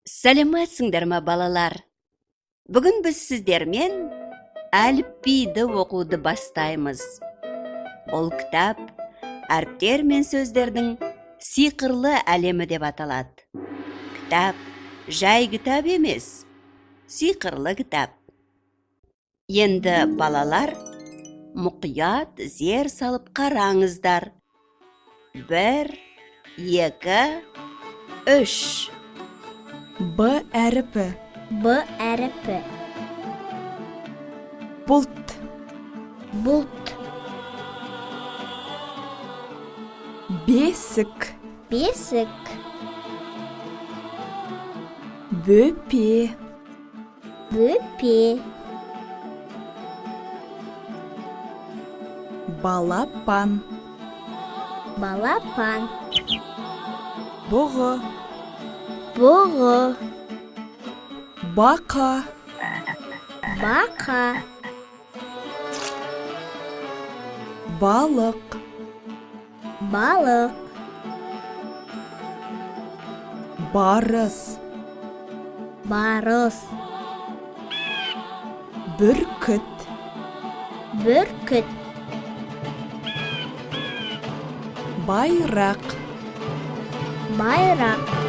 Сәлеметсіңдер ме, балалар? Бүгін біз сіздермен әліпбиді оқуды бастаймыз. Ол кітап әріптер мен сөздердің сиқырлы әлемі деп аталады. Кітап жай кітап емес, сиқырлы кітап. Енді балалар мұқият зер салып қараңыздар. 1, 2, 3. Б әріпі. Б әріпі. Бұлт. Бұлт. Бесік. Бесік. Бөпе. Бөпе. Балапан. Балапан. Бұғы. Бұғы. Бақа. Бақа. Балық. Балық. Барыс. Барыс. Бүркіт. Бүркіт. Байрақ. Байрақ.